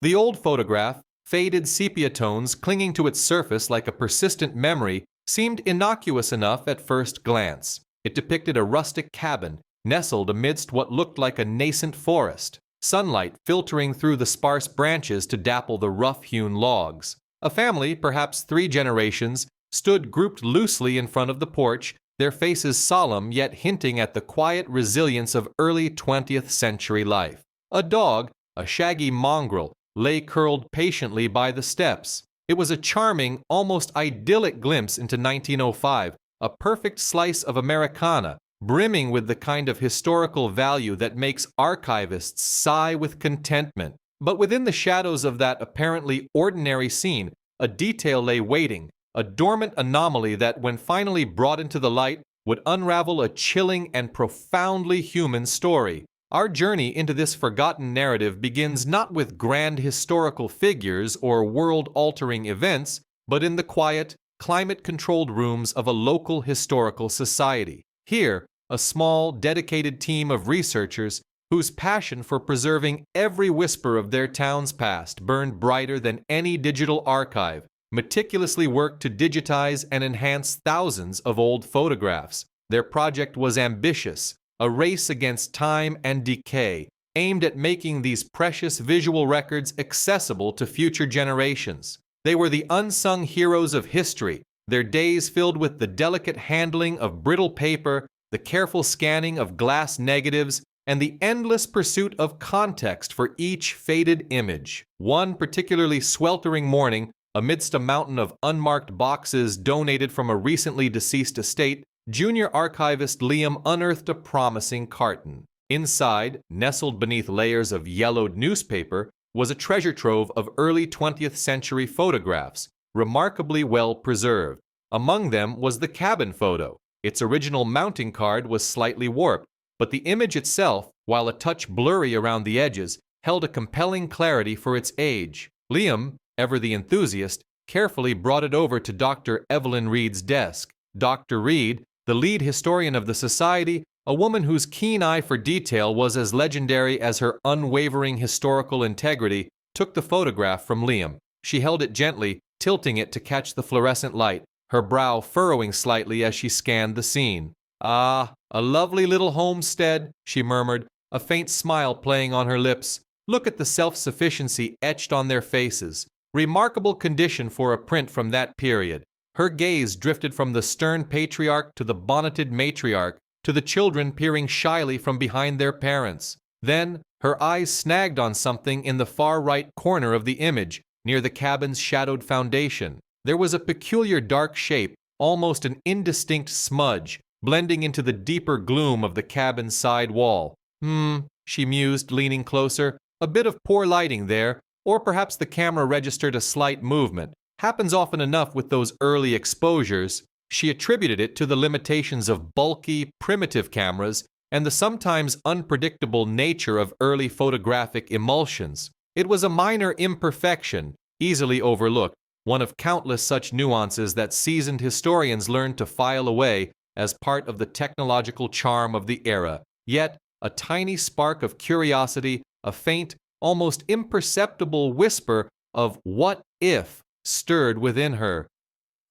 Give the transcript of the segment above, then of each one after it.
The old photograph, faded sepia tones clinging to its surface like a persistent memory, seemed innocuous enough at first glance. It depicted a rustic cabin, nestled amidst what looked like a nascent forest, sunlight filtering through the sparse branches to dapple the rough-hewn logs. A family, perhaps 3 generations, stood grouped loosely in front of the porch, their faces solemn yet hinting at the quiet resilience of early 20th century life. A dog, a shaggy mongrel, lay curled patiently by the steps. It was a charming, almost idyllic glimpse into 1905, a perfect slice of Americana, brimming with the kind of historical value that makes archivists sigh with contentment. But within the shadows of that apparently ordinary scene, a detail lay waiting, a dormant anomaly that, when finally brought into the light, would unravel a chilling and profoundly human story. Our journey into this forgotten narrative begins not with grand historical figures or world-altering events, but in the quiet, climate-controlled rooms of a local historical society. Here, a small, dedicated team of researchers whose passion for preserving every whisper of their town's past burned brighter than any digital archive, meticulously worked to digitize and enhance thousands of old photographs. Their project was ambitious, a race against time and decay, aimed at making these precious visual records accessible to future generations. They were the unsung heroes of history, their days filled with the delicate handling of brittle paper, the careful scanning of glass negatives, and the endless pursuit of context for each faded image. One particularly sweltering morning, amidst a mountain of unmarked boxes donated from a recently deceased estate, junior archivist Liam unearthed a promising carton. Inside, nestled beneath layers of yellowed newspaper, was a treasure trove of early 20th century photographs, remarkably well preserved. Among them was the cabin photo. Its original mounting card was slightly warped, but the image itself, while a touch blurry around the edges, held a compelling clarity for its age. Liam, ever the enthusiast, carefully brought it over to Dr. Evelyn Reed's desk. Dr. Reed, the lead historian of the society, a woman whose keen eye for detail was as legendary as her unwavering historical integrity, took the photograph from Liam. She held it gently, tilting it to catch the fluorescent light, her brow furrowing slightly as she scanned the scene. "Ah, a lovely little homestead," she murmured, a faint smile playing on her lips. "Look at the self-sufficiency etched on their faces. Remarkable condition for a print from that period." Her gaze drifted from the stern patriarch to the bonneted matriarch, to the children peering shyly from behind their parents. Then, her eyes snagged on something in the far right corner of the image, near the cabin's shadowed foundation. There was a peculiar dark shape, almost an indistinct smudge, blending into the deeper gloom of the cabin's side wall. She mused, leaning closer. A bit of poor lighting there, or perhaps the camera registered a slight movement. Happens often enough with those early exposures. She attributed it to the limitations of bulky, primitive cameras and the sometimes unpredictable nature of early photographic emulsions. It was a minor imperfection, easily overlooked, one of countless such nuances that seasoned historians learned to file away as part of the technological charm of the era. Yet, a tiny spark of curiosity, a faint, almost imperceptible whisper of "what if" stirred within her.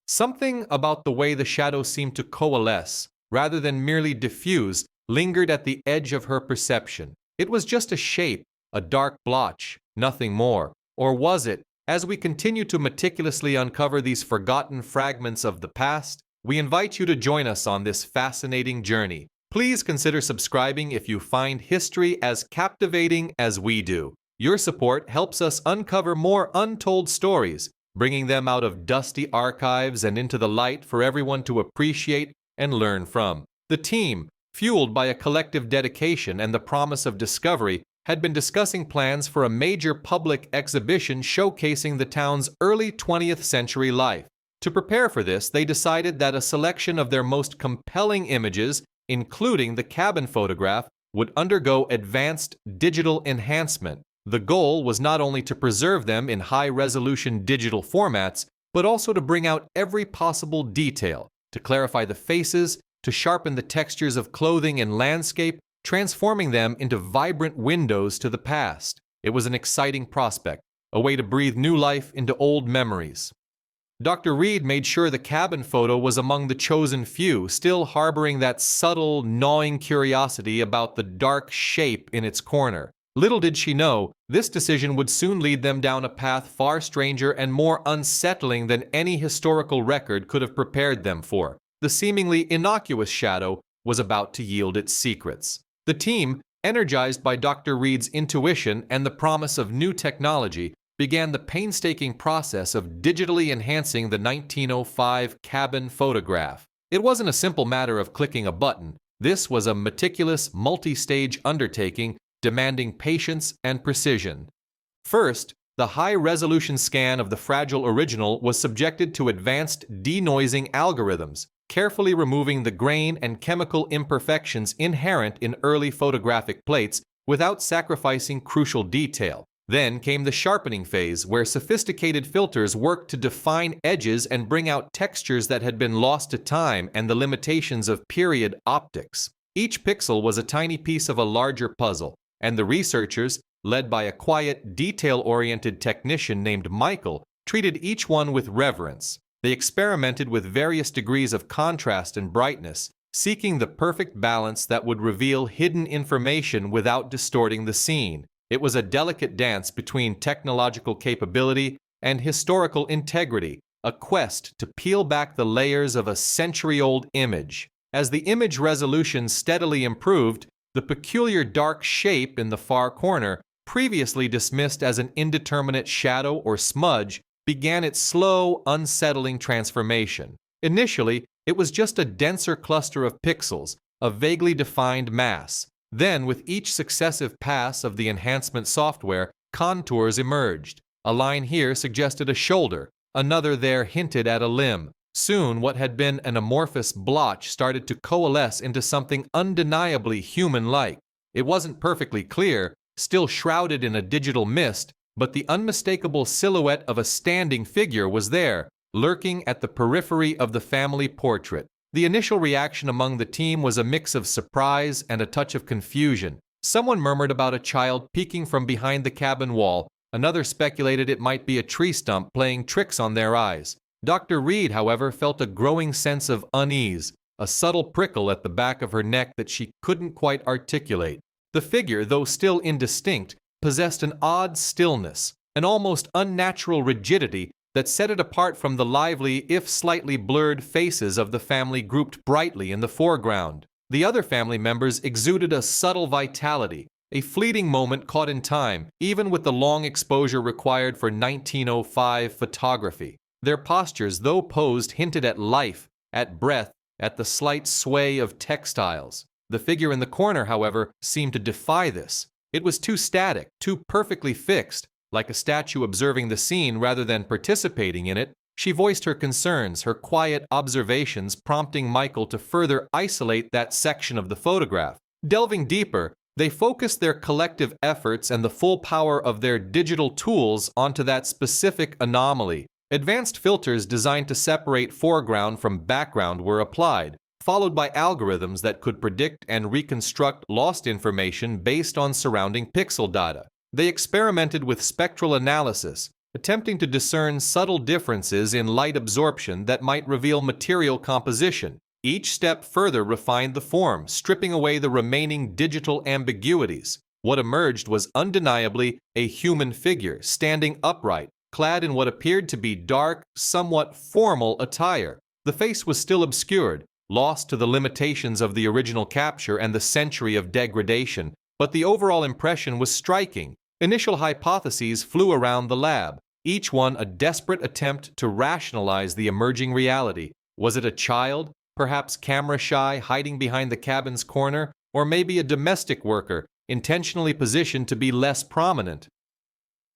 Something about the way the shadows seemed to coalesce, rather than merely diffuse, lingered at the edge of her perception. It was just a shape, a dark blotch, nothing more. Or was it? As we continue to meticulously uncover these forgotten fragments of the past, we invite you to join us on this fascinating journey. Please consider subscribing if you find history as captivating as we do. Your support helps us uncover more untold stories, bringing them out of dusty archives and into the light for everyone to appreciate and learn from. The team, fueled by a collective dedication and the promise of discovery, had been discussing plans for a major public exhibition showcasing the town's early 20th century life. To prepare for this, they decided that a selection of their most compelling images, including the cabin photograph, would undergo advanced digital enhancement. The goal was not only to preserve them in high-resolution digital formats, but also to bring out every possible detail, to clarify the faces, to sharpen the textures of clothing and landscape, transforming them into vibrant windows to the past. It was an exciting prospect, a way to breathe new life into old memories. Dr. Reed made sure the cabin photo was among the chosen few, still harboring that subtle, gnawing curiosity about the dark shape in its corner. Little did she know, this decision would soon lead them down a path far stranger and more unsettling than any historical record could have prepared them for. The seemingly innocuous shadow was about to yield its secrets. The team, energized by Dr. Reed's intuition and the promise of new technology, began the painstaking process of digitally enhancing the 1905 cabin photograph. It wasn't a simple matter of clicking a button. This was a meticulous, multi-stage undertaking demanding patience and precision. First, the high-resolution scan of the fragile original was subjected to advanced denoising algorithms, carefully removing the grain and chemical imperfections inherent in early photographic plates without sacrificing crucial detail. Then came the sharpening phase, where sophisticated filters worked to define edges and bring out textures that had been lost to time and the limitations of period optics. Each pixel was a tiny piece of a larger puzzle, and the researchers, led by a quiet, detail-oriented technician named Michael, treated each one with reverence. They experimented with various degrees of contrast and brightness, seeking the perfect balance that would reveal hidden information without distorting the scene. It was a delicate dance between technological capability and historical integrity, a quest to peel back the layers of a century-old image. As the image resolution steadily improved, the peculiar dark shape in the far corner, previously dismissed as an indeterminate shadow or smudge, began its slow, unsettling transformation. Initially, it was just a denser cluster of pixels, a vaguely defined mass. Then, with each successive pass of the enhancement software, contours emerged. A line here suggested a shoulder, another there hinted at a limb. Soon, what had been an amorphous blotch started to coalesce into something undeniably human-like. It wasn't perfectly clear, still shrouded in a digital mist, but the unmistakable silhouette of a standing figure was there, lurking at the periphery of the family portrait. The initial reaction among the team was a mix of surprise and a touch of confusion. Someone murmured about a child peeking from behind the cabin wall. Another speculated it might be a tree stump playing tricks on their eyes. Dr. Reed, however, felt a growing sense of unease, a subtle prickle at the back of her neck that she couldn't quite articulate. The figure, though still indistinct, possessed an odd stillness, an almost unnatural rigidity that set it apart from the lively, if slightly blurred, faces of the family grouped brightly in the foreground. The other family members exuded a subtle vitality, a fleeting moment caught in time, even with the long exposure required for 1905 photography. Their postures, though posed, hinted at life, at breath, at the slight sway of textiles. The figure in the corner, however, seemed to defy this. It was too static, too perfectly fixed, like a statue observing the scene rather than participating in it. She voiced her concerns, her quiet observations prompting Michael to further isolate that section of the photograph. Delving deeper, they focused their collective efforts and the full power of their digital tools onto that specific anomaly. Advanced filters designed to separate foreground from background were applied, followed by algorithms that could predict and reconstruct lost information based on surrounding pixel data. They experimented with spectral analysis, attempting to discern subtle differences in light absorption that might reveal material composition. Each step further refined the form, stripping away the remaining digital ambiguities. What emerged was undeniably a human figure, standing upright, clad in what appeared to be dark, somewhat formal attire. The face was still obscured, lost to the limitations of the original capture and the century of degradation, but the overall impression was striking. Initial hypotheses flew around the lab, each one a desperate attempt to rationalize the emerging reality. Was it a child, perhaps camera-shy, hiding behind the cabin's corner, or maybe a domestic worker, intentionally positioned to be less prominent?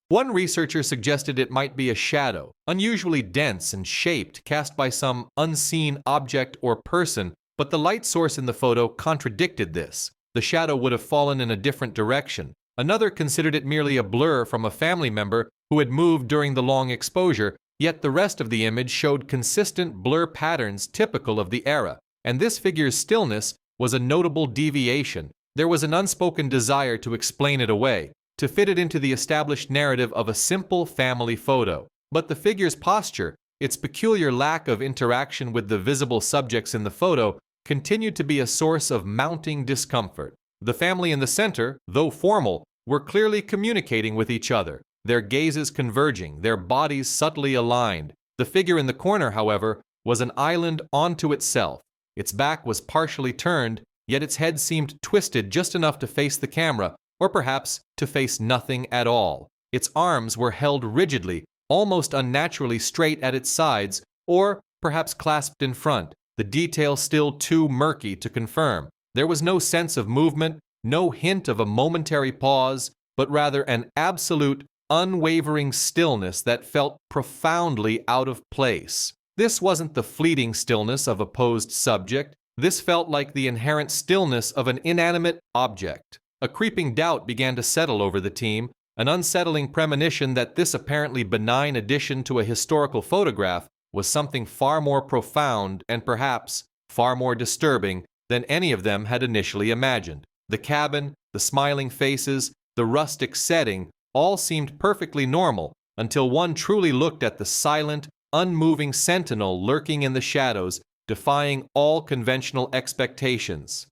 One researcher suggested it might be a shadow, unusually dense and shaped, cast by some unseen object or person, but the light source in the photo contradicted this. The shadow would have fallen in a different direction. Another considered it merely a blur from a family member who had moved during the long exposure, yet the rest of the image showed consistent blur patterns typical of the era, and this figure's stillness was a notable deviation. There was an unspoken desire to explain it away. to fit it into the established narrative of a simple family photo. But the figure's posture, its peculiar lack of interaction with the visible subjects in the photo, continued to be a source of mounting discomfort. The family in the center, though formal, were clearly communicating with each other, their gazes converging, their bodies subtly aligned. The figure in the corner, however, was an island unto itself. Its back was partially turned, yet its head seemed twisted just enough to face the camera, or perhaps to face nothing at all. Its arms were held rigidly, almost unnaturally straight at its sides, or perhaps clasped in front, the detail still too murky to confirm. There was no sense of movement, no hint of a momentary pause, but rather an absolute, unwavering stillness that felt profoundly out of place. This wasn't the fleeting stillness of a posed subject. This felt like the inherent stillness of an inanimate object. A creeping doubt began to settle over the team, an unsettling premonition that this apparently benign addition to a historical photograph was something far more profound and perhaps far more disturbing than any of them had initially imagined. The cabin, the smiling faces, the rustic setting all seemed perfectly normal until one truly looked at the silent, unmoving sentinel lurking in the shadows, defying all conventional expectations.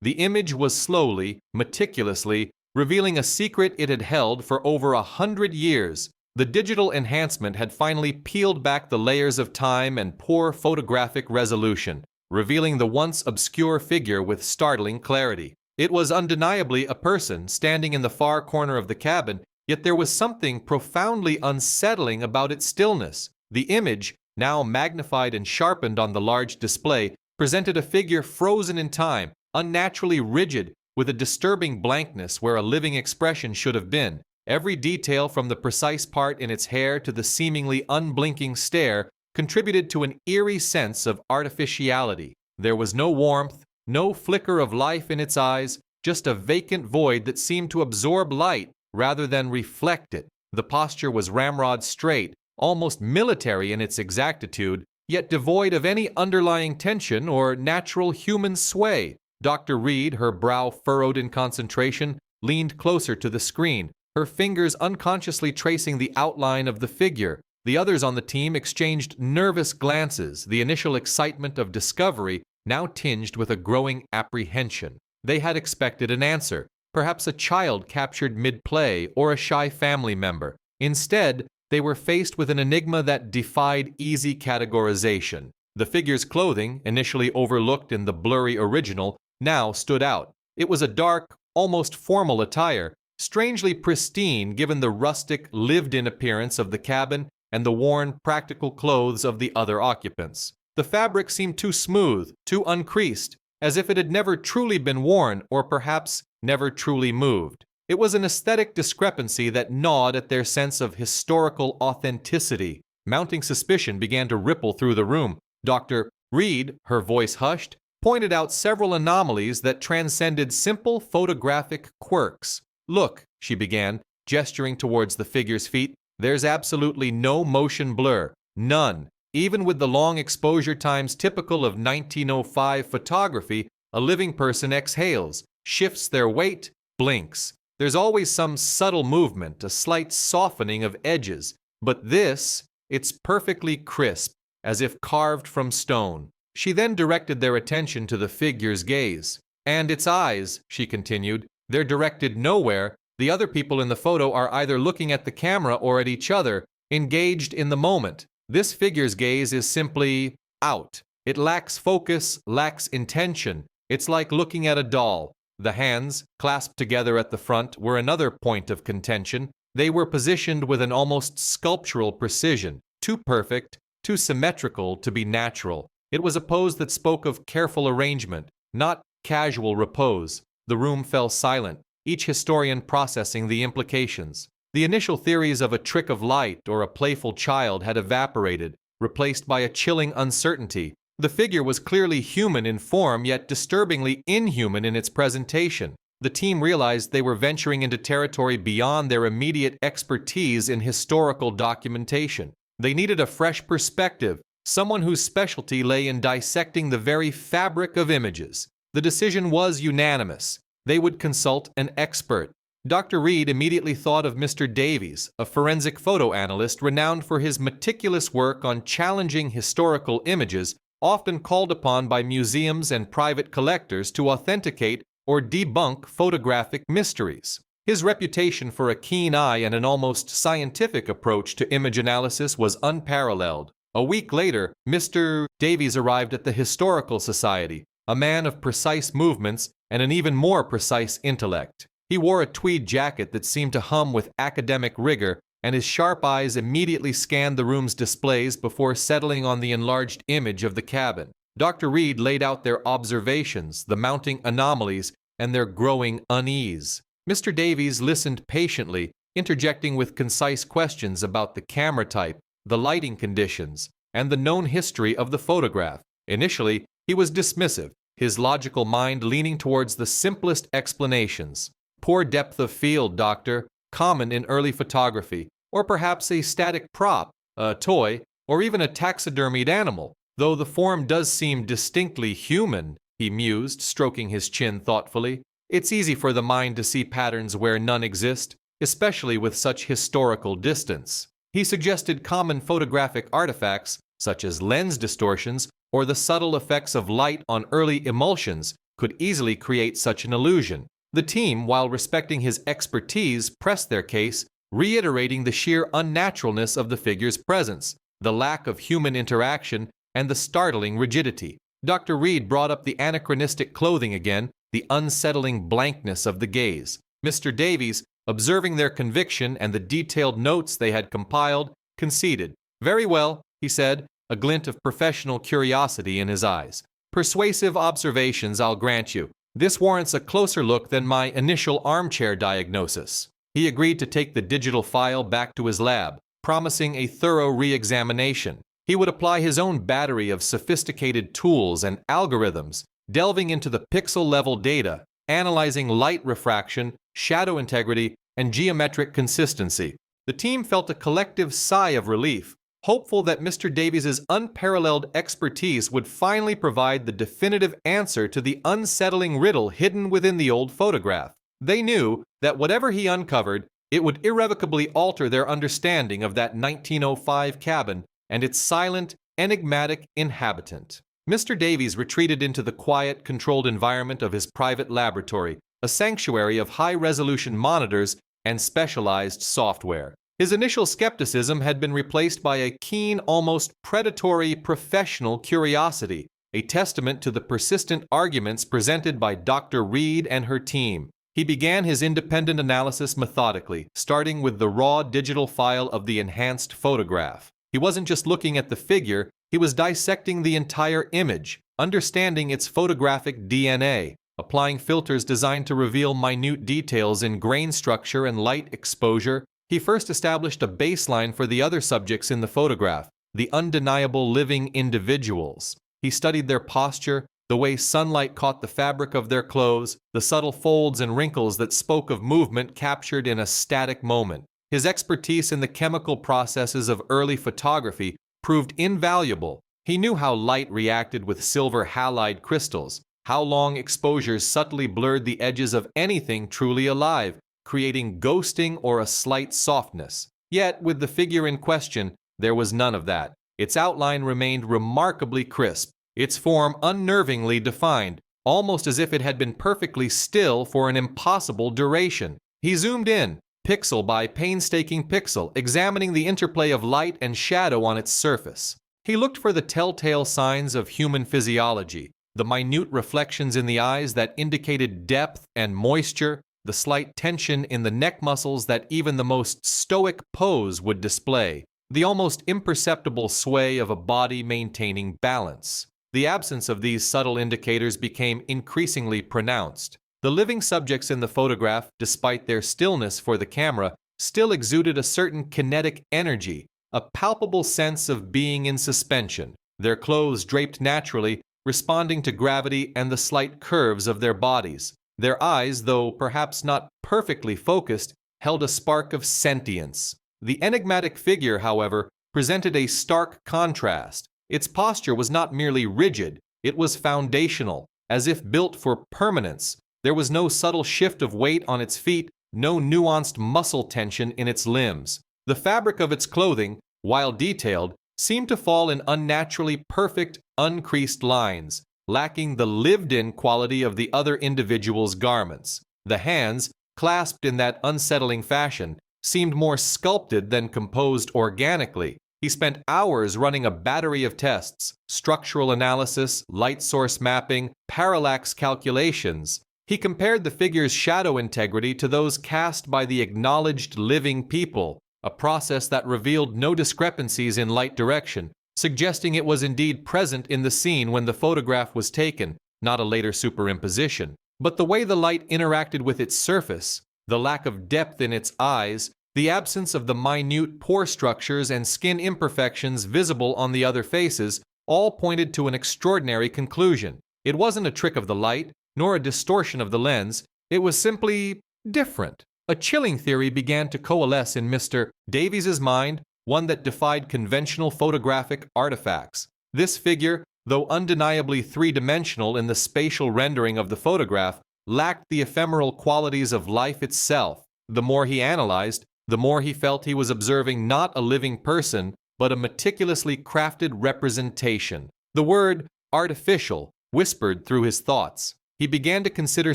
The image was slowly, meticulously, revealing a secret it had held for over 100 years. The digital enhancement had finally peeled back the layers of time and poor photographic resolution, revealing the once obscure figure with startling clarity. It was undeniably a person standing in the far corner of the cabin, yet there was something profoundly unsettling about its stillness. The image, now magnified and sharpened on the large display, presented a figure frozen in time, unnaturally rigid, with a disturbing blankness where a living expression should have been. Every detail, from the precise part in its hair to the seemingly unblinking stare, contributed to an eerie sense of artificiality. There was no warmth, no flicker of life in its eyes, just a vacant void that seemed to absorb light rather than reflect it. The posture was ramrod straight, almost military in its exactitude, yet devoid of any underlying tension or natural human sway. Dr. Reed, her brow furrowed in concentration, leaned closer to the screen, her fingers unconsciously tracing the outline of the figure. The others on the team exchanged nervous glances, the initial excitement of discovery now tinged with a growing apprehension. They had expected an answer, perhaps a child captured mid-play or a shy family member. Instead, they were faced with an enigma that defied easy categorization. The figure's clothing, initially overlooked in the blurry original, now stood out. It was a dark, almost formal attire, strangely pristine given the rustic, lived-in appearance of the cabin and the worn, practical clothes of the other occupants. The fabric seemed too smooth, too uncreased, as if it had never truly been worn or perhaps never truly moved. It was an aesthetic discrepancy that gnawed at their sense of historical authenticity. Mounting suspicion began to ripple through the room. Dr. Reed, her voice hushed, pointed out several anomalies that transcended simple photographic quirks. "Look," she began, gesturing towards the figure's feet, "there's absolutely no motion blur. None. Even with the long exposure times typical of 1905 photography, a living person exhales, shifts their weight, blinks. There's always some subtle movement, a slight softening of edges. But this, it's perfectly crisp, as if carved from stone." She then directed their attention to the figure's gaze. "And its eyes," she continued, "they're directed nowhere. The other people in the photo are either looking at the camera or at each other, engaged in the moment. This figure's gaze is simply out. It lacks focus, lacks intention. It's like looking at a doll." The hands, clasped together at the front, were another point of contention. They were positioned with an almost sculptural precision, too perfect, too symmetrical to be natural. It was a pose that spoke of careful arrangement, not casual repose. The room fell silent, each historian processing the implications. The initial theories of a trick of light or a playful child had evaporated, replaced by a chilling uncertainty. The figure was clearly human in form, yet disturbingly inhuman in its presentation. The team realized they were venturing into territory beyond their immediate expertise in historical documentation. They needed a fresh perspective, someone whose specialty lay in dissecting the very fabric of images. The decision was unanimous. They would consult an expert. Dr. Reed immediately thought of Mr. Davies, a forensic photo analyst renowned for his meticulous work on challenging historical images, often called upon by museums and private collectors to authenticate or debunk photographic mysteries. His reputation for a keen eye and an almost scientific approach to image analysis was unparalleled. A week later, Mr. Davies arrived at the Historical Society, a man of precise movements and an even more precise intellect. He wore a tweed jacket that seemed to hum with academic rigor, and his sharp eyes immediately scanned the room's displays before settling on the enlarged image of the cabin. Dr. Reed laid out their observations, the mounting anomalies, and their growing unease. Mr. Davies listened patiently, interjecting with concise questions about the camera type, the lighting conditions, and the known history of the photograph. Initially, he was dismissive, his logical mind leaning towards the simplest explanations. Poor depth of field, doctor, common in early photography, or perhaps a static prop, a toy, or even a taxidermied animal, though the form does seem distinctly human, he mused, stroking his chin thoughtfully. It's easy for the mind to see patterns where none exist, especially with such historical distance. He suggested common photographic artifacts, such as lens distortions or the subtle effects of light on early emulsions, could easily create such an illusion. The team, while respecting his expertise, pressed their case, reiterating the sheer unnaturalness of the figure's presence, the lack of human interaction, and the startling rigidity. Dr. Reed brought up the anachronistic clothing again, the unsettling blankness of the gaze. Mr. Davies, observing their conviction and the detailed notes they had compiled, conceded. "Very well," he said, a glint of professional curiosity in his eyes. "Persuasive observations, I'll grant you. This warrants a closer look than my initial armchair diagnosis." He agreed to take the digital file back to his lab, promising a thorough re-examination. He would apply his own battery of sophisticated tools and algorithms, delving into the pixel-level data, analyzing light refraction, shadow integrity, and geometric consistency. The team felt a collective sigh of relief, hopeful that Mr. Davies's unparalleled expertise would finally provide the definitive answer to the unsettling riddle hidden within the old photograph. They knew that whatever he uncovered, it would irrevocably alter their understanding of that 1905 cabin and its silent, enigmatic inhabitant. Mr. Davies retreated into the quiet, controlled environment of his private laboratory, a sanctuary of high-resolution monitors and specialized software. His initial skepticism had been replaced by a keen, almost predatory professional curiosity, a testament to the persistent arguments presented by Dr. Reed and her team. He began his independent analysis methodically, starting with the raw digital file of the enhanced photograph. He wasn't just looking at the figure, he was dissecting the entire image, understanding its photographic DNA, applying filters designed to reveal minute details in grain structure and light exposure. He first established a baseline for the other subjects in the photograph, the undeniable living individuals. He studied their posture, the way sunlight caught the fabric of their clothes, the subtle folds and wrinkles that spoke of movement captured in a static moment. His expertise in the chemical processes of early photography proved invaluable. He knew how light reacted with silver halide crystals, how long exposures subtly blurred the edges of anything truly alive, creating ghosting or a slight softness. Yet, with the figure in question, there was none of that. Its outline remained remarkably crisp, its form unnervingly defined, almost as if it had been perfectly still for an impossible duration. He zoomed in, pixel by painstaking pixel, examining the interplay of light and shadow on its surface. He looked for the telltale signs of human physiology, the minute reflections in the eyes that indicated depth and moisture, the slight tension in the neck muscles that even the most stoic pose would display, the almost imperceptible sway of a body maintaining balance. The absence of these subtle indicators became increasingly pronounced. The living subjects in the photograph, despite their stillness for the camera, still exuded a certain kinetic energy, a palpable sense of being in suspension, their clothes draped naturally, responding to gravity and the slight curves of their bodies. Their eyes, though perhaps not perfectly focused, held a spark of sentience. The enigmatic figure, however, presented a stark contrast. Its posture was not merely rigid, it was foundational, as if built for permanence. There was no subtle shift of weight on its feet, no nuanced muscle tension in its limbs. The fabric of its clothing, while detailed, seemed to fall in unnaturally perfect, uncreased lines, lacking the lived-in quality of the other individual's garments. The hands, clasped in that unsettling fashion, seemed more sculpted than composed organically. He spent hours running a battery of tests, structural analysis, light source mapping, parallax calculations. He compared the figure's shadow integrity to those cast by the acknowledged living people, a process that revealed no discrepancies in light direction, suggesting it was indeed present in the scene when the photograph was taken, not a later superimposition. But the way the light interacted with its surface, the lack of depth in its eyes, the absence of the minute pore structures and skin imperfections visible on the other faces, all pointed to an extraordinary conclusion. It wasn't a trick of the light, nor a distortion of the lens. It was simply different. A chilling theory began to coalesce in Mr. Davies's mind, one that defied conventional photographic artifacts. This figure, though undeniably three-dimensional in the spatial rendering of the photograph, lacked the ephemeral qualities of life itself. The more he analyzed, the more he felt he was observing not a living person, but a meticulously crafted representation. The word artificial whispered through his thoughts. He began to consider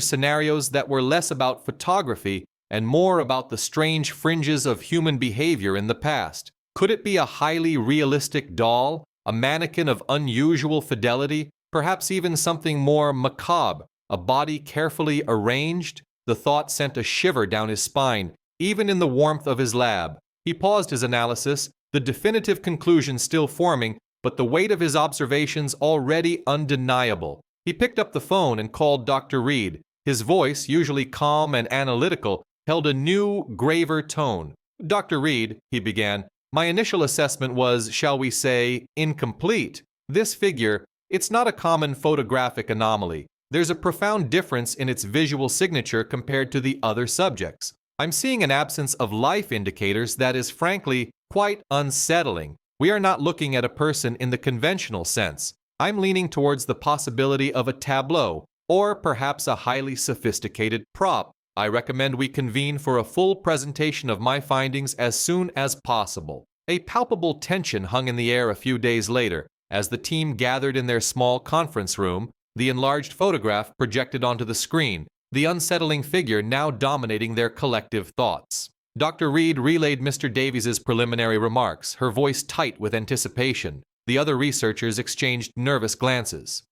scenarios that were less about photography and more about the strange fringes of human behavior in the past. Could it be a highly realistic doll, a mannequin of unusual fidelity, perhaps even something more macabre, a body carefully arranged? The thought sent a shiver down his spine, even in the warmth of his lab. He paused his analysis, the definitive conclusion still forming, but the weight of his observations already undeniable. He picked up the phone and called Dr. Reed. His voice, usually calm and analytical, held a new, graver tone. "Dr. Reed," he began, "my initial assessment was, shall we say, incomplete. This figure, it's not a common photographic anomaly. There's a profound difference in its visual signature compared to the other subjects. I'm seeing an absence of life indicators that is frankly quite unsettling. We are not looking at a person in the conventional sense. I'm leaning towards the possibility of a tableau, or perhaps a highly sophisticated prop. I recommend we convene for a full presentation of my findings as soon as possible." A palpable tension hung in the air a few days later, as the team gathered in their small conference room, the enlarged photograph projected onto the screen, the unsettling figure now dominating their collective thoughts. Dr. Reed relayed Mr. Davies's preliminary remarks, her voice tight with anticipation. The other researchers exchanged nervous glances.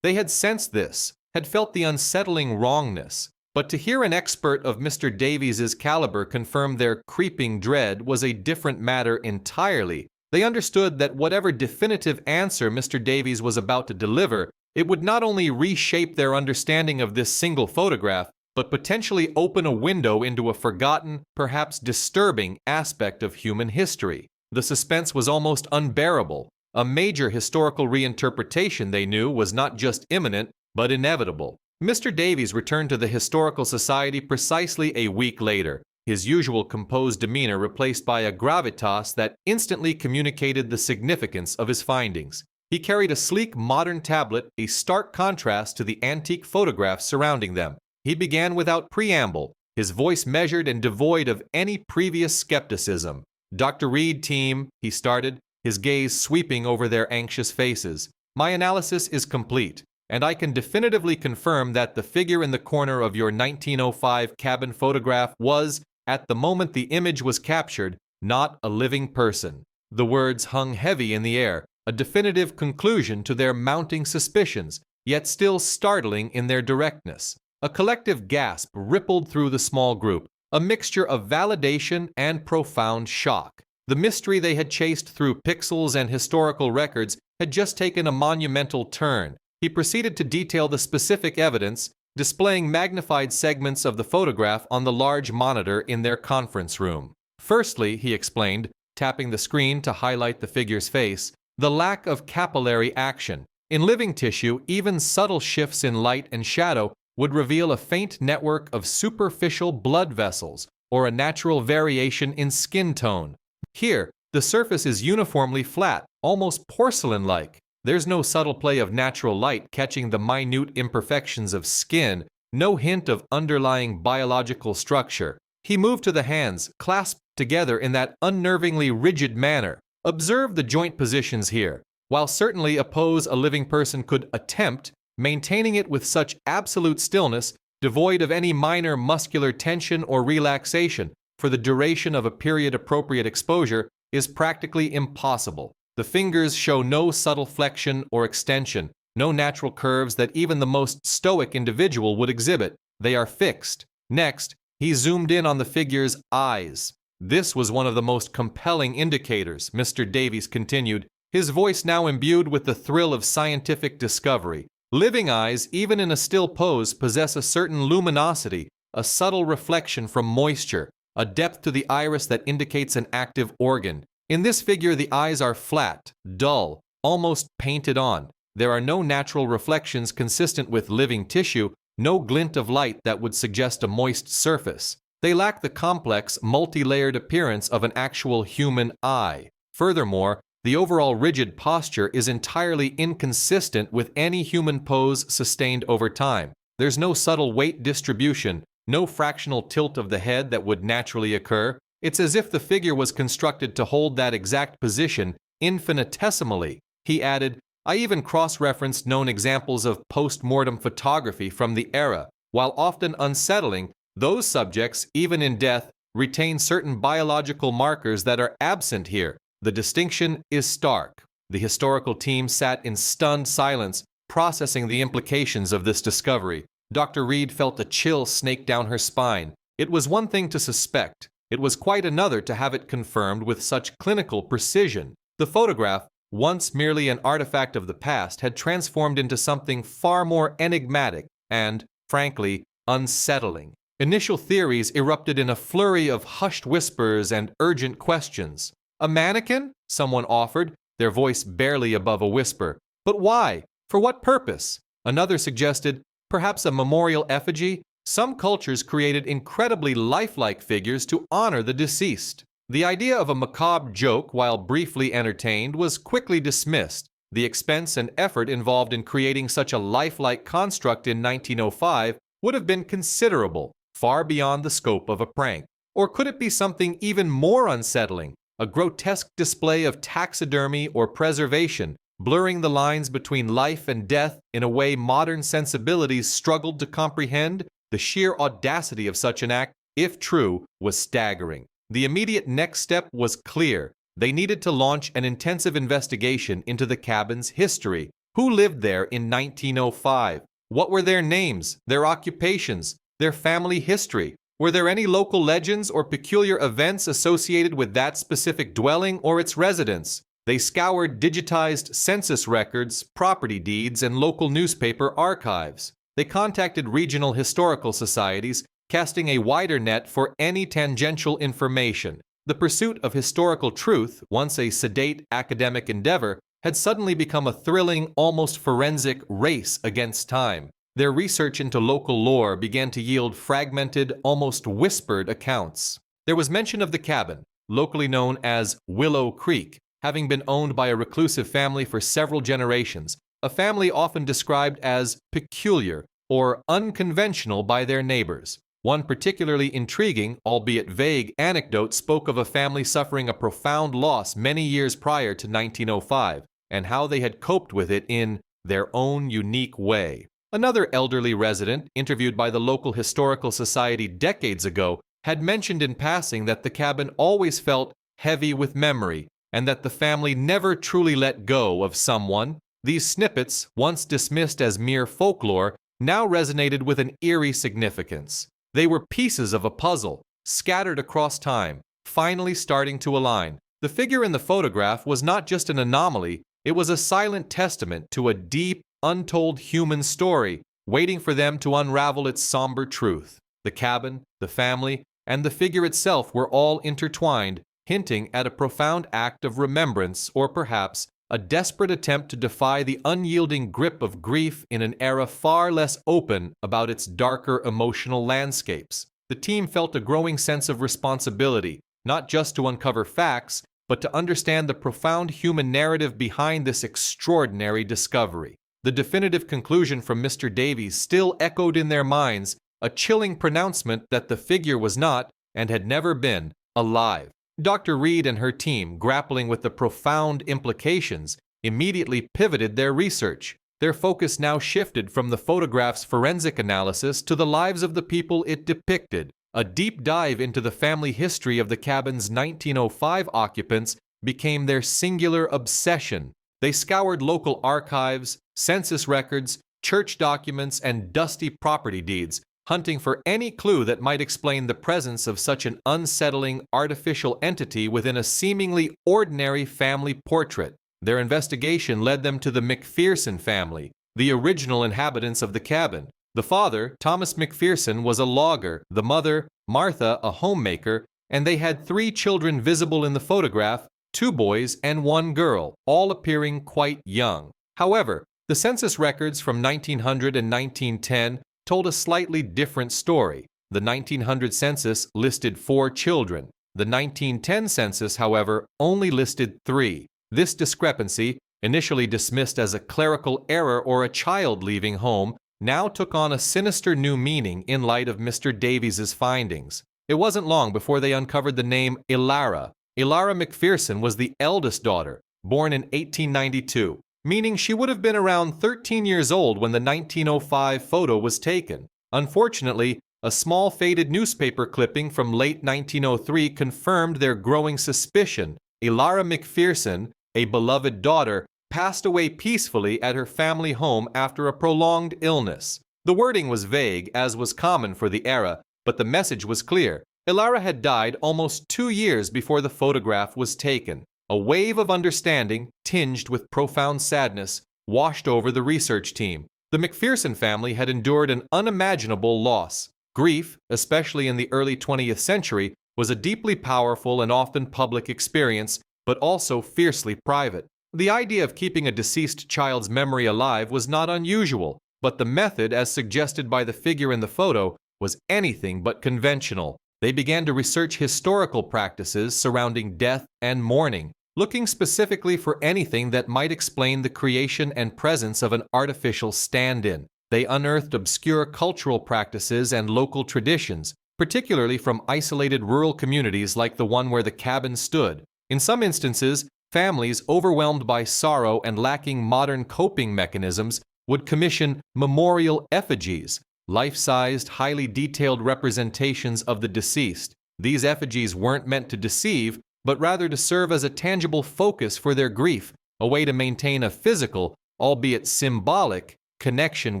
They had sensed this, had felt the unsettling wrongness, but to hear an expert of Mr. Davies's caliber confirm their creeping dread was a different matter entirely. They understood that whatever definitive answer Mr. Davies was about to deliver, it would not only reshape their understanding of this single photograph, but potentially open a window into a forgotten, perhaps disturbing aspect of human history. The suspense was almost unbearable. A major historical reinterpretation, they knew, was not just imminent, but inevitable. Mr. Davies returned to the Historical Society precisely a week later, his usual composed demeanor replaced by a gravitas that instantly communicated the significance of his findings. He carried a sleek modern tablet, a stark contrast to the antique photographs surrounding them. He began without preamble, his voice measured and devoid of any previous skepticism. "Dr. Reed, team," he started, his gaze sweeping over their anxious faces. "My analysis is complete, and I can definitively confirm that the figure in the corner of your 1905 cabin photograph was, at the moment the image was captured, not a living person." The words hung heavy in the air, a definitive conclusion to their mounting suspicions, yet still startling in their directness. A collective gasp rippled through the small group, a mixture of validation and profound shock. The mystery they had chased through pixels and historical records had just taken a monumental turn. He proceeded to detail the specific evidence, displaying magnified segments of the photograph on the large monitor in their conference room. Firstly, he explained, tapping the screen to highlight the figure's face, the lack of capillary action. In living tissue, even subtle shifts in light and shadow would reveal a faint network of superficial blood vessels or a natural variation in skin tone. Here, the surface is uniformly flat, almost porcelain-like. There's no subtle play of natural light catching the minute imperfections of skin, no hint of underlying biological structure. He moved to the hands, clasped together in that unnervingly rigid manner. Observe the joint positions here. While certainly a pose a living person could attempt, maintaining it with such absolute stillness, devoid of any minor muscular tension or relaxation, for the duration of a period-appropriate exposure, is practically impossible. The fingers show no subtle flexion or extension, no natural curves that even the most stoic individual would exhibit. They are fixed. Next, he zoomed in on the figure's eyes. This was one of the most compelling indicators, Mr. Davies continued, his voice now imbued with the thrill of scientific discovery. Living eyes, even in a still pose, possess a certain luminosity, a subtle reflection from moisture, a depth to the iris that indicates an active organ. In this figure, the eyes are flat, dull, almost painted on. There are no natural reflections consistent with living tissue, no glint of light that would suggest a moist surface. They lack the complex, multi-layered appearance of an actual human eye. Furthermore, the overall rigid posture is entirely inconsistent with any human pose sustained over time. There's no subtle weight distribution, no fractional tilt of the head that would naturally occur. It's as if the figure was constructed to hold that exact position infinitesimally. He added, I even cross-referenced known examples of post-mortem photography from the era. While often unsettling, those subjects, even in death, retain certain biological markers that are absent here. The distinction is stark. The historical team sat in stunned silence, processing the implications of this discovery. Dr. Reed felt a chill snake down her spine. It was one thing to suspect. It was quite another to have it confirmed with such clinical precision. The photograph, once merely an artifact of the past, had transformed into something far more enigmatic and, frankly, unsettling. Initial theories erupted in a flurry of hushed whispers and urgent questions. A mannequin? Someone offered, their voice barely above a whisper. But why? For what purpose? Another suggested, perhaps a memorial effigy? Some cultures created incredibly lifelike figures to honor the deceased. The idea of a macabre joke, while briefly entertained, was quickly dismissed. The expense and effort involved in creating such a lifelike construct in 1905 would have been considerable, far beyond the scope of a prank. Or could it be something even more unsettling? A grotesque display of taxidermy or preservation, blurring the lines between life and death in a way modern sensibilities struggled to comprehend? The sheer audacity of such an act, if true, was staggering. The immediate next step was clear. They needed to launch an intensive investigation into the cabin's history. Who lived there in 1905? What were their names, their occupations, their family history? Were there any local legends or peculiar events associated with that specific dwelling or its residents? They scoured digitized census records, property deeds, and local newspaper archives. They contacted regional historical societies, casting a wider net for any tangential information. The pursuit of historical truth, once a sedate academic endeavor, had suddenly become a thrilling, almost forensic race against time. Their research into local lore began to yield fragmented, almost whispered accounts. There was mention of the cabin, locally known as Willow Creek, having been owned by a reclusive family for several generations, a family often described as peculiar or unconventional by their neighbors. One particularly intriguing, albeit vague, anecdote spoke of a family suffering a profound loss many years prior to 1905, and how they had coped with it in their own unique way. Another elderly resident, interviewed by the local historical society decades ago, had mentioned in passing that the cabin always felt heavy with memory, and that the family never truly let go of someone. These snippets, once dismissed as mere folklore, now resonated with an eerie significance. They were pieces of a puzzle, scattered across time, finally starting to align. The figure in the photograph was not just an anomaly, it was a silent testament to a deep, untold human story, waiting for them to unravel its somber truth. The cabin, the family, and the figure itself were all intertwined, hinting at a profound act of remembrance, or perhaps a desperate attempt to defy the unyielding grip of grief in an era far less open about its darker emotional landscapes. The team felt a growing sense of responsibility, not just to uncover facts, but to understand the profound human narrative behind this extraordinary discovery. The definitive conclusion from Mr. Davies still echoed in their minds, a chilling pronouncement that the figure was not, and had never been alive. Dr. Reed and her team, grappling with the profound implications, immediately pivoted their research. Their focus now shifted from the photograph's forensic analysis to the lives of the people it depicted. A deep dive into the family history of the cabin's 1905 occupants became their singular obsession. They scoured local archives, census records, church documents, and dusty property deeds, hunting for any clue that might explain the presence of such an unsettling artificial entity within a seemingly ordinary family portrait. Their investigation led them to the McPherson family, the original inhabitants of the cabin. The father, Thomas McPherson, was a logger, the mother, Martha, a homemaker, and they had 3 children visible in the photograph, 2 boys and 1 girl, all appearing quite young. However, the census records from 1900 and 1910 told a slightly different story. The 1900 census listed 4 children. The 1910 census, however, only listed 3. This discrepancy, initially dismissed as a clerical error or a child leaving home, now took on a sinister new meaning in light of Mr. Davies's findings. It wasn't long before they uncovered the name Ilara. Ilara McPherson was the eldest daughter, born in 1892, meaning she would have been around 13 years old when the 1905 photo was taken. Unfortunately, a small faded newspaper clipping from late 1903 confirmed their growing suspicion. Ilara McPherson, a beloved daughter, passed away peacefully at her family home after a prolonged illness. The wording was vague, as was common for the era, but the message was clear. Ilara had died almost 2 years before the photograph was taken. A wave of understanding, tinged with profound sadness, washed over the research team. The McPherson family had endured an unimaginable loss. Grief, especially in the early 20th century, was a deeply powerful and often public experience, but also fiercely private. The idea of keeping a deceased child's memory alive was not unusual, but the method, as suggested by the figure in the photo, was anything but conventional. They began to research historical practices surrounding death and mourning, looking specifically for anything that might explain the creation and presence of an artificial stand-in. They unearthed obscure cultural practices and local traditions, particularly from isolated rural communities like the one where the cabin stood. In some instances, families overwhelmed by sorrow and lacking modern coping mechanisms would commission memorial effigies, life-sized, highly detailed representations of the deceased. These effigies weren't meant to deceive, but rather to serve as a tangible focus for their grief, a way to maintain a physical, albeit symbolic, connection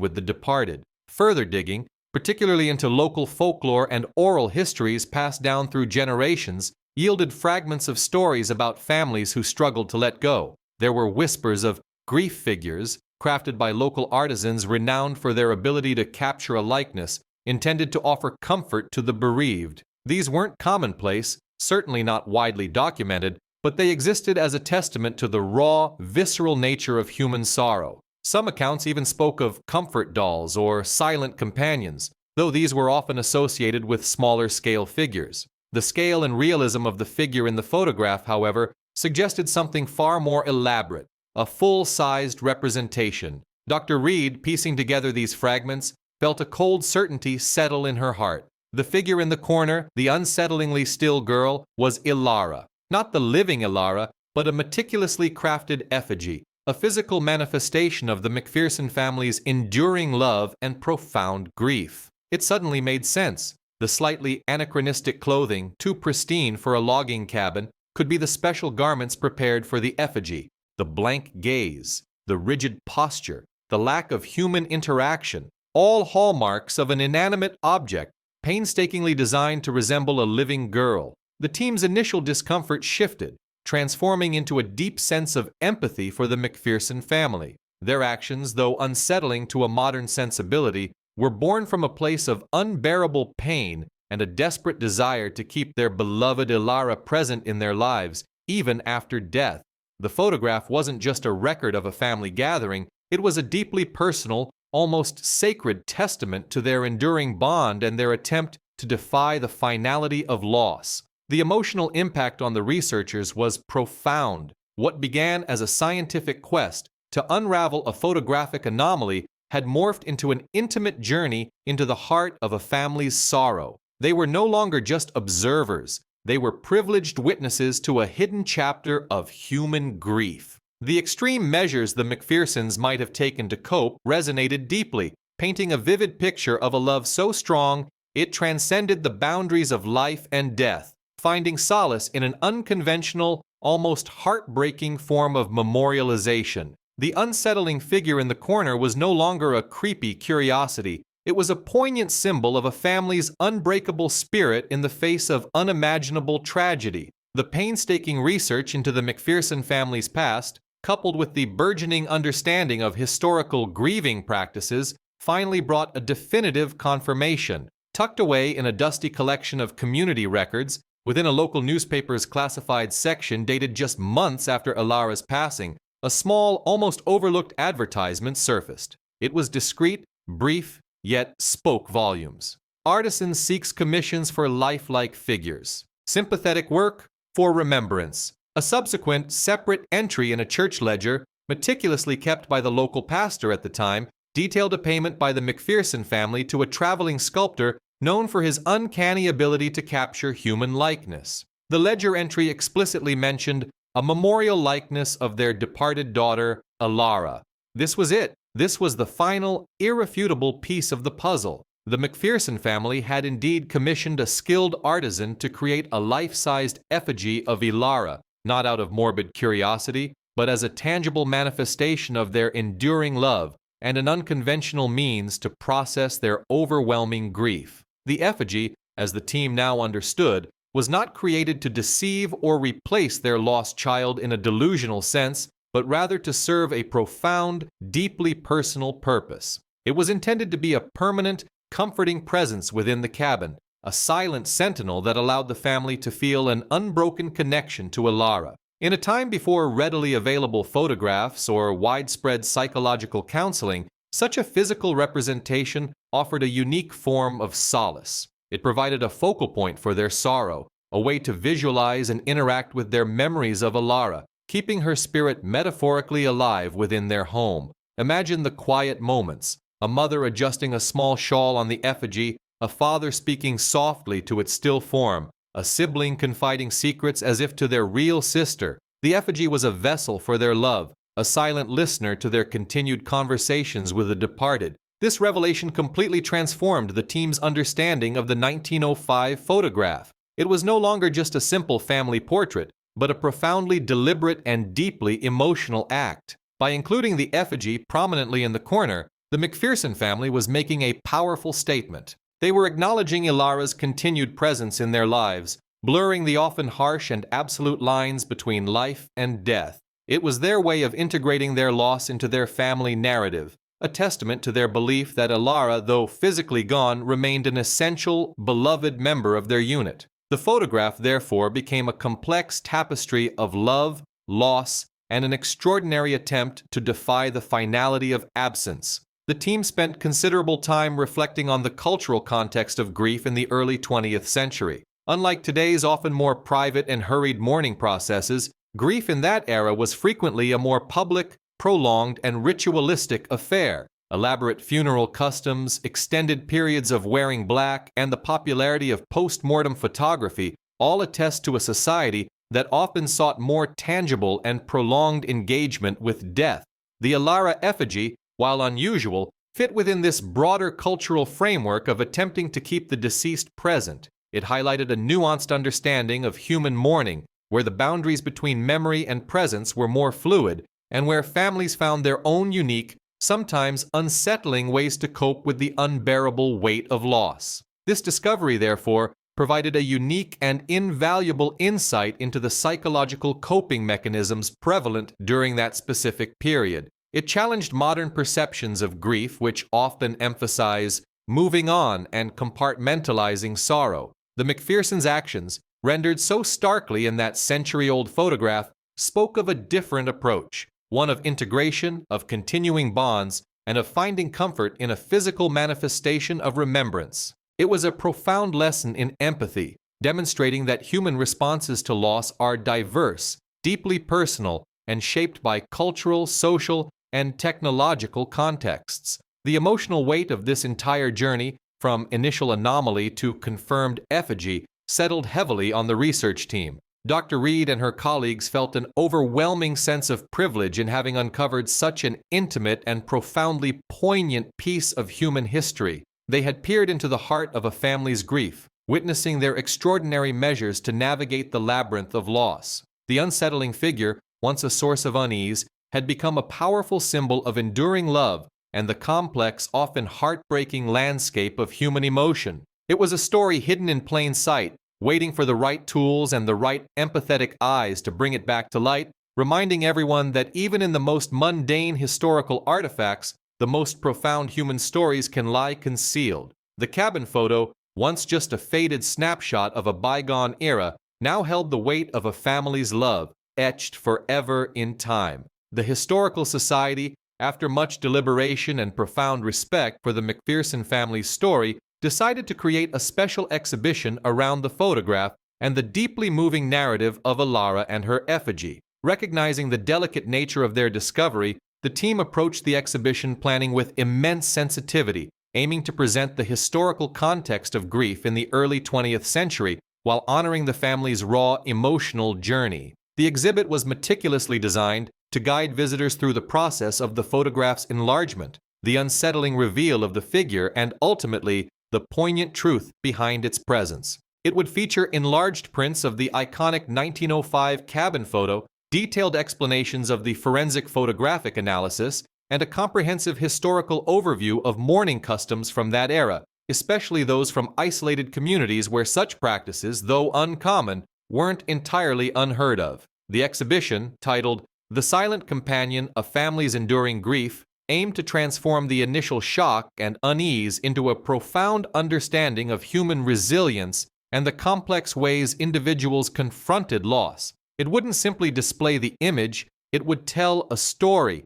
with the departed. Further digging, particularly into local folklore and oral histories passed down through generations, yielded fragments of stories about families who struggled to let go. There were whispers of grief figures, crafted by local artisans renowned for their ability to capture a likeness, intended to offer comfort to the bereaved. These weren't commonplace, certainly not widely documented, but they existed as a testament to the raw, visceral nature of human sorrow. Some accounts even spoke of comfort dolls or silent companions, though these were often associated with smaller-scale figures. The scale and realism of the figure in the photograph, however, suggested something far more elaborate, a full-sized representation. Dr. Reed, piecing together these fragments, felt a cold certainty settle in her heart. The figure in the corner, the unsettlingly still girl, was Ilara. Not the living Ilara, but a meticulously crafted effigy, a physical manifestation of the McPherson family's enduring love and profound grief. It suddenly made sense. The slightly anachronistic clothing, too pristine for a logging cabin, could be the special garments prepared for the effigy. The blank gaze, the rigid posture, the lack of human interaction, all hallmarks of an inanimate object, painstakingly designed to resemble a living girl. The team's initial discomfort shifted, transforming into a deep sense of empathy for the McPherson family. Their actions, though unsettling to a modern sensibility, were born from a place of unbearable pain and a desperate desire to keep their beloved Ilara present in their lives, even after death. The photograph wasn't just a record of a family gathering, it was a deeply personal, almost sacred testament to their enduring bond and their attempt to defy the finality of loss. The emotional impact on the researchers was profound. What began as a scientific quest to unravel a photographic anomaly had morphed into an intimate journey into the heart of a family's sorrow. They were no longer just observers. They were privileged witnesses to a hidden chapter of human grief. The extreme measures the McPhersons might have taken to cope resonated deeply, painting a vivid picture of a love so strong it transcended the boundaries of life and death, finding solace in an unconventional, almost heartbreaking form of memorialization. The unsettling figure in the corner was no longer a creepy curiosity. It was a poignant symbol of a family's unbreakable spirit in the face of unimaginable tragedy. The painstaking research into the McPherson family's past, coupled with the burgeoning understanding of historical grieving practices, finally brought a definitive confirmation. Tucked away in a dusty collection of community records, within a local newspaper's classified section dated just months after Ilara's passing, a small, almost overlooked advertisement surfaced. It was discreet, brief, yet spoke volumes. Artisan seeks commissions for lifelike figures. Sympathetic work for remembrance. A subsequent, separate entry in a church ledger, meticulously kept by the local pastor at the time, detailed a payment by the McPherson family to a traveling sculptor known for his uncanny ability to capture human likeness. The ledger entry explicitly mentioned a memorial likeness of their departed daughter, Ilara. This was it. This was the final, irrefutable piece of the puzzle. The McPherson family had indeed commissioned a skilled artisan to create a life-sized effigy of Ilara, not out of morbid curiosity, but as a tangible manifestation of their enduring love and an unconventional means to process their overwhelming grief. The effigy, as the team now understood, was not created to deceive or replace their lost child in a delusional sense, but rather to serve a profound, deeply personal purpose. It was intended to be a permanent, comforting presence within the cabin, a silent sentinel that allowed the family to feel an unbroken connection to Ilara. In a time before readily available photographs or widespread psychological counseling, such a physical representation offered a unique form of solace. It provided a focal point for their sorrow, a way to visualize and interact with their memories of Ilara, keeping her spirit metaphorically alive within their home. Imagine the quiet moments, a mother adjusting a small shawl on the effigy, a father speaking softly to its still form, a sibling confiding secrets as if to their real sister. The effigy was a vessel for their love, a silent listener to their continued conversations with the departed. This revelation completely transformed the team's understanding of the 1905 photograph. It was no longer just a simple family portrait, but a profoundly deliberate and deeply emotional act. By including the effigy prominently in the corner, the McPherson family was making a powerful statement. They were acknowledging Ilara's continued presence in their lives, blurring the often harsh and absolute lines between life and death. It was their way of integrating their loss into their family narrative, a testament to their belief that Ilara, though physically gone, remained an essential, beloved member of their unit. The photograph, therefore, became a complex tapestry of love, loss, and an extraordinary attempt to defy the finality of absence. The team spent considerable time reflecting on the cultural context of grief in the early 20th century. Unlike today's often more private and hurried mourning processes, grief in that era was frequently a more public, prolonged, and ritualistic affair. Elaborate funeral customs, extended periods of wearing black, and the popularity of post-mortem photography all attest to a society that often sought more tangible and prolonged engagement with death. The Ilara effigy, while unusual, fit within this broader cultural framework of attempting to keep the deceased present. It highlighted a nuanced understanding of human mourning, where the boundaries between memory and presence were more fluid, and where families found their own unique, sometimes unsettling ways to cope with the unbearable weight of loss. This discovery, therefore, provided a unique and invaluable insight into the psychological coping mechanisms prevalent during that specific period. It challenged modern perceptions of grief, which often emphasize moving on and compartmentalizing sorrow. The McPhersons' actions, rendered so starkly in that century-old photograph, spoke of a different approach, one of integration, of continuing bonds, and of finding comfort in a physical manifestation of remembrance. It was a profound lesson in empathy, demonstrating that human responses to loss are diverse, deeply personal, and shaped by cultural, social, and technological contexts. The emotional weight of this entire journey, from initial anomaly to confirmed effigy, settled heavily on the research team. Dr. Reed and her colleagues felt an overwhelming sense of privilege in having uncovered such an intimate and profoundly poignant piece of human history. They had peered into the heart of a family's grief, witnessing their extraordinary measures to navigate the labyrinth of loss. The unsettling figure, once a source of unease, had become a powerful symbol of enduring love and the complex, often heartbreaking landscape of human emotion. It was a story hidden in plain sight, waiting for the right tools and the right empathetic eyes to bring it back to light, reminding everyone that even in the most mundane historical artifacts, the most profound human stories can lie concealed. The cabin photo, once just a faded snapshot of a bygone era, now held the weight of a family's love, etched forever in time. The Historical Society, after much deliberation and profound respect for the McPherson family's story, decided to create a special exhibition around the photograph and the deeply moving narrative of Alara and her effigy. Recognizing the delicate nature of their discovery, the team approached the exhibition planning with immense sensitivity, aiming to present the historical context of grief in the early 20th century while honoring the family's raw emotional journey. The exhibit was meticulously designed to guide visitors through the process of the photograph's enlargement, the unsettling reveal of the figure, and ultimately, the poignant truth behind its presence. It would feature enlarged prints of the iconic 1905 cabin photo, detailed explanations of the forensic photographic analysis, and a comprehensive historical overview of mourning customs from that era, especially those from isolated communities where such practices, though uncommon, weren't entirely unheard of. The exhibition, titled "The Silent Companion: A Family's Enduring Grief," aimed to transform the initial shock and unease into a profound understanding of human resilience and the complex ways individuals confronted loss. It wouldn't simply display the image, it would tell a story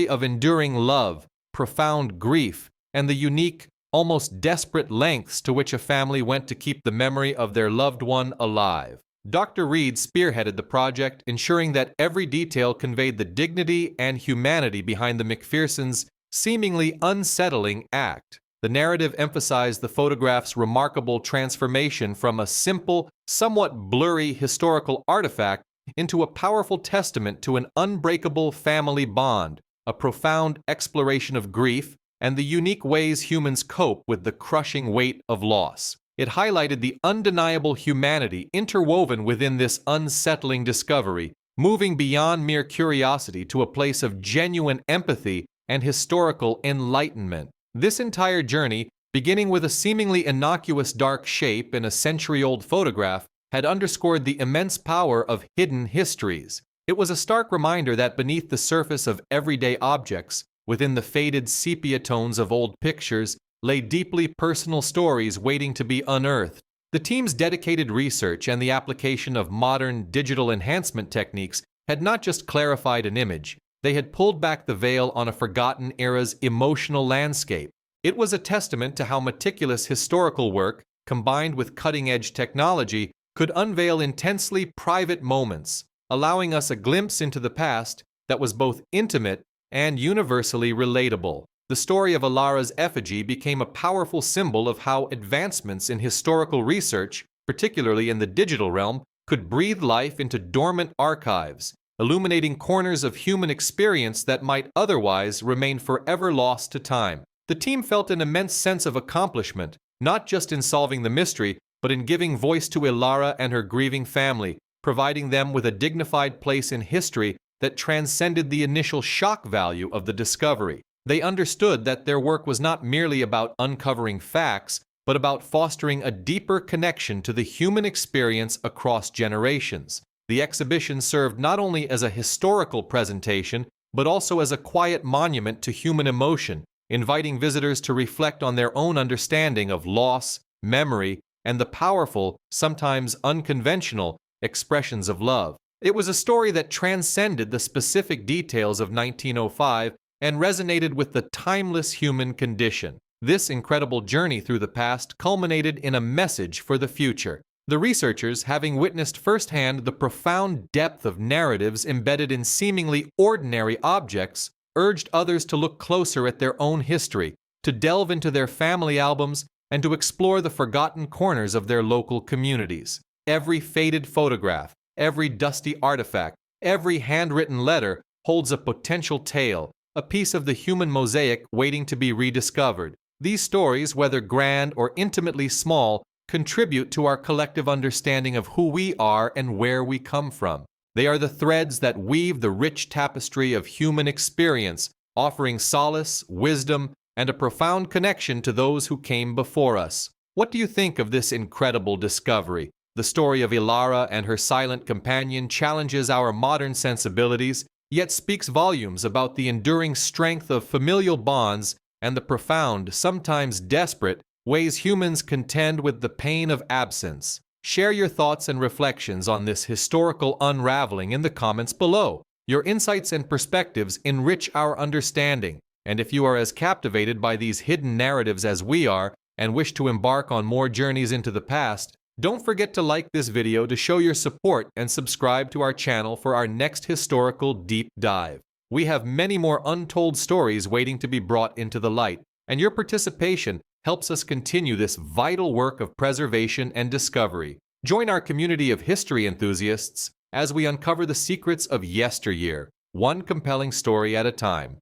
of enduring love, profound grief, and the unique, almost desperate lengths to which a family went to keep the memory of their loved one alive. Dr. Reed spearheaded the project, ensuring that every detail conveyed the dignity and humanity behind the McPhersons' seemingly unsettling act. The narrative emphasized the photograph's remarkable transformation from a simple, somewhat blurry historical artifact into a powerful testament to an unbreakable family bond, a profound exploration of grief, and the unique ways humans cope with the crushing weight of loss. It highlighted the undeniable humanity interwoven within this unsettling discovery, moving beyond mere curiosity to a place of genuine empathy and historical enlightenment. This entire journey, beginning with a seemingly innocuous dark shape in a century-old photograph, had underscored the immense power of hidden histories. It was a stark reminder that beneath the surface of everyday objects, within the faded sepia tones of old pictures, lay deeply personal stories waiting to be unearthed. The team's dedicated research and the application of modern digital enhancement techniques had not just clarified an image, they had pulled back the veil on a forgotten era's emotional landscape. It was a testament to how meticulous historical work, combined with cutting-edge technology, could unveil intensely private moments, allowing us a glimpse into the past that was both intimate and universally relatable. The story of Alara's effigy became a powerful symbol of how advancements in historical research, particularly in the digital realm, could breathe life into dormant archives, illuminating corners of human experience that might otherwise remain forever lost to time. The team felt an immense sense of accomplishment, not just in solving the mystery, but in giving voice to Alara and her grieving family, providing them with a dignified place in history that transcended the initial shock value of the discovery. They understood that their work was not merely about uncovering facts, but about fostering a deeper connection to the human experience across generations. The exhibition served not only as a historical presentation, but also as a quiet monument to human emotion, inviting visitors to reflect on their own understanding of loss, memory, and the powerful, sometimes unconventional, expressions of love. It was a story that transcended the specific details of 1905 and resonated with the timeless human condition. This incredible journey through the past culminated in a message for the future. The researchers, having witnessed firsthand the profound depth of narratives embedded in seemingly ordinary objects, urged others to look closer at their own history, to delve into their family albums, and to explore the forgotten corners of their local communities. Every faded photograph, every dusty artifact, every handwritten letter holds a potential tale, a piece of the human mosaic waiting to be rediscovered. These stories, whether grand or intimately small, contribute to our collective understanding of who we are and where we come from. They are the threads that weave the rich tapestry of human experience, offering solace, wisdom, and a profound connection to those who came before us. What do you think of this incredible discovery? The story of Ilara and her silent companion challenges our modern sensibilities, yet speaks volumes about the enduring strength of familial bonds and the profound, sometimes desperate, ways humans contend with the pain of absence. Share your thoughts and reflections on this historical unraveling in the comments below. Your insights and perspectives enrich our understanding, and if you are as captivated by these hidden narratives as we are and wish to embark on more journeys into the past, don't forget to like this video to show your support and subscribe to our channel for our next historical deep dive. We have many more untold stories waiting to be brought into the light, and your participation helps us continue this vital work of preservation and discovery. Join our community of history enthusiasts as we uncover the secrets of yesteryear, one compelling story at a time.